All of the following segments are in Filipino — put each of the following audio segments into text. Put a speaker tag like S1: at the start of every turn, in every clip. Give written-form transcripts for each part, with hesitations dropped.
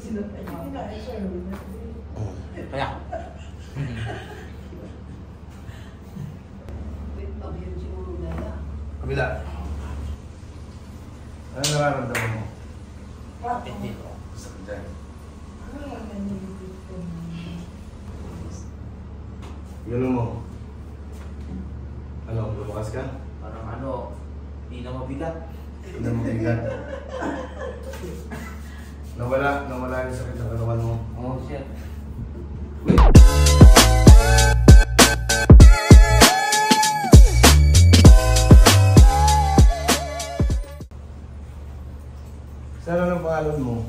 S1: Kaya.
S2: Kabila. Anong nararamdaman mo?
S1: Hindi ko.
S2: Sakit dyan. Gano'n mo? Ano, lumakas ka?
S1: Parang ano, hindi na mabigat.
S2: Hindi na mabigat. Nawala yung sakit ng katawan mo.
S1: Oo, sir.
S2: Saan ang pangalan mo?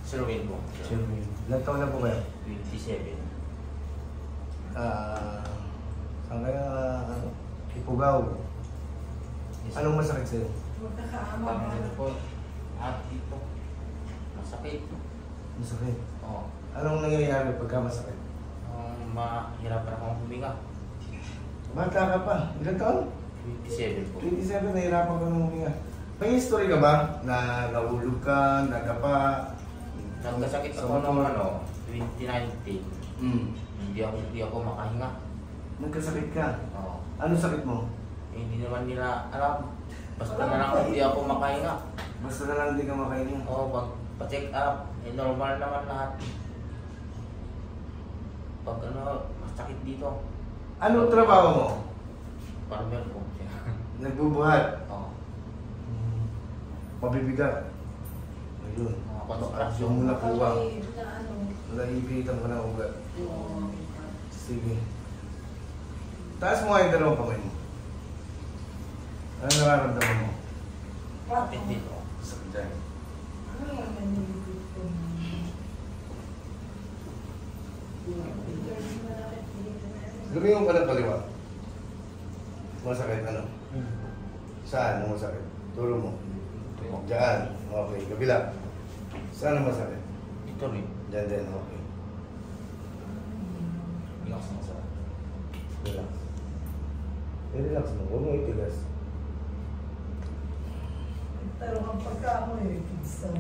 S1: Sir Win po.
S2: Sherwin. Ilang taon na po kayo?
S1: 27.
S2: Saan kaya Ipugaw? Anong masakit sa'yo?
S1: Parang ano po, at dito. Masakit.
S2: Masakit.
S1: Oo.
S2: Anong nangyayari pagka masakit?
S1: Mahirapan akong huminga.
S2: Bata ka pa. Ilang taon?
S1: 27 po.
S2: 27, nahirapan ka ng huminga. May history ka ba na nahulog ka, nagapa?
S1: Nagkasakit
S2: Sa
S1: ako ng
S2: motor?
S1: 2019. Hindi ako makahinga.
S2: Nagkasakit ka?
S1: Oo.
S2: Ano sakit mo?
S1: Hindi naman nila alam. Basta na lang hindi ako makahinga.
S2: Basta na lang hindi ka makahinga.
S1: Oo, pag pa-check up, normal naman lahat. Pag masakit dito.
S2: Anong trabaho mo?
S1: Farmer po.
S2: Nagbubuhat?
S1: Oo.
S2: Mabibigat? Ayun.
S1: Mga konstruksyon.
S2: Yung mula puwang. Naipitan ko ng ugat. Sige. Taas mo nga yung dalawang kamay mo. Anong nararamdaman mo?
S1: Hindi ko.
S2: Sakit dyan. Lumingon ka ng kaliwa. Masakit ano? Saan ang masakit? Turo mo. Diyan. Okay. Kabila. Saan ang masakit?
S1: Ito rin.
S2: Diyan din. Okay.
S1: Relax na sa.
S2: Relax. Relax mo. Huwag mo itigas.
S3: Pero ang pagka mo pinsan.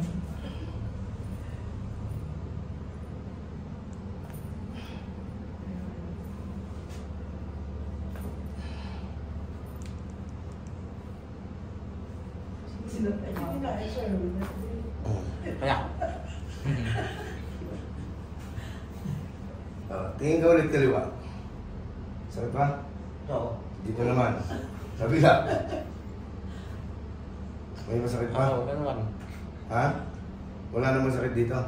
S1: Kaya.
S2: Tingin ka ulit kaliwa. Sakit ba?
S1: Oo.
S2: Dito naman. Kabila. May masakit pa?
S1: Oo, ganun.
S2: Ha? Wala namang sakit dito?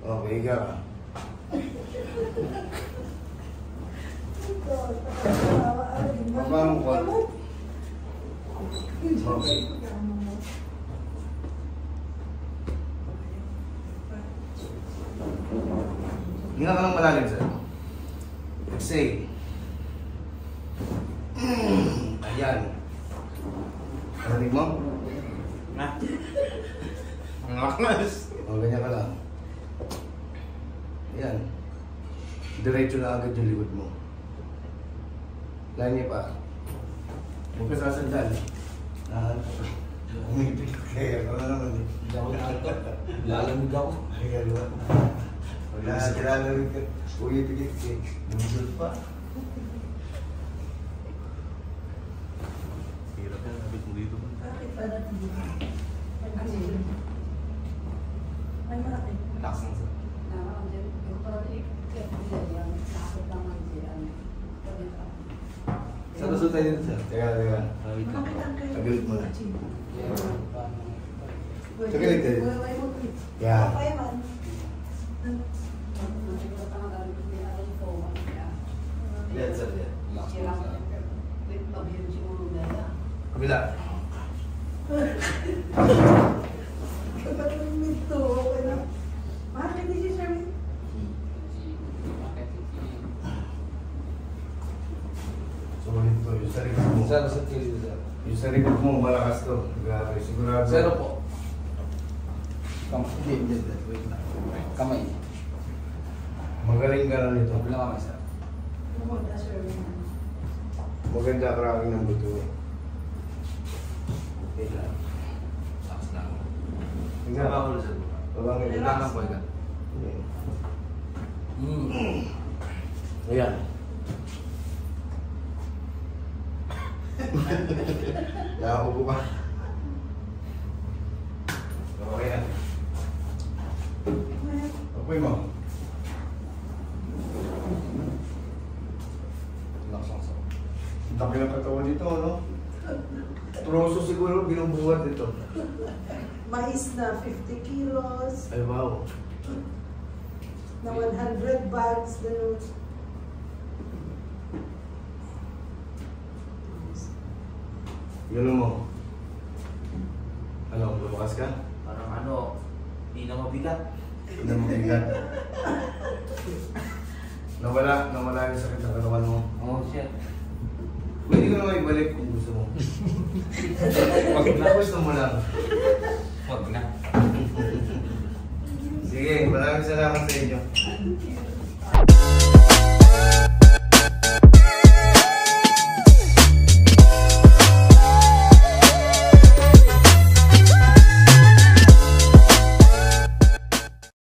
S2: Okay, ikaw. Mabang ko. Okay. Hinga ka ng malalim, sir. Exhale. Ayan. Narinig mo?
S1: Na. Ang lakas.
S2: O, ganyan ka lang. Ayan. Diretso na agad yung likod mo. Lani pa. Huwag ka sasandal. Umipit ka kaya. Ano naman eh.
S1: Lalamig ako.
S2: Ay, gano'n. Wala, kilala rin ka. Umipit ka. Nandun pa.
S4: Hirap yan, habit mo dito.
S3: Bakit pa natin dito? Ay, malaki.
S1: Relax na sa.
S2: Saan gusto tayo dito, sir? Teka.
S4: Habit lang.
S2: Tagalit mo na. Tagalit ka dito. Yan. Yan, sir. Yan.
S1: Relax na sa.
S2: Kabila.
S3: Kapag nito, okay na. Bakit hindi si Sherwin?
S2: Sulit to. Yung sa likod mo.
S4: Sir, sa kilid, sir.
S2: Yung sa likod mo, malakas to. Grabe. Sigurado.
S4: Zero po. Hindi. Wait na. Kamay.
S2: Magaling ka na nito.
S4: Kabila kamay, sir.
S3: Pumunta, Sherwin.
S2: Maganda cracking ng buto. Okay lang.
S4: Relax lang.
S2: Tingnan.
S4: Baba ko, sir.
S2: Babangin.
S4: Relax lang po, ikaw.
S1: Ayan.
S2: Nakaupo ka. Okay na. Apoy mo. Lakas. Ang taki ng katawan dito, ano? Troso siguro binubuhat dito.
S3: Mais na 50 kilos,
S2: Ay, wow.
S3: na 100 bags, ganun.
S2: Ganun mo. Ano, lumakas ka?
S1: Parang ano, hindi na mabigat.
S2: Hindi na mabigat. Nawala yung sakit ng katawan mo.
S1: Oo, shit.
S2: Pwede ko naman ibalik kung gusto mo. Pag gusto mo lang.
S1: Huwag na.
S2: Sige, maraming salamat sa inyo.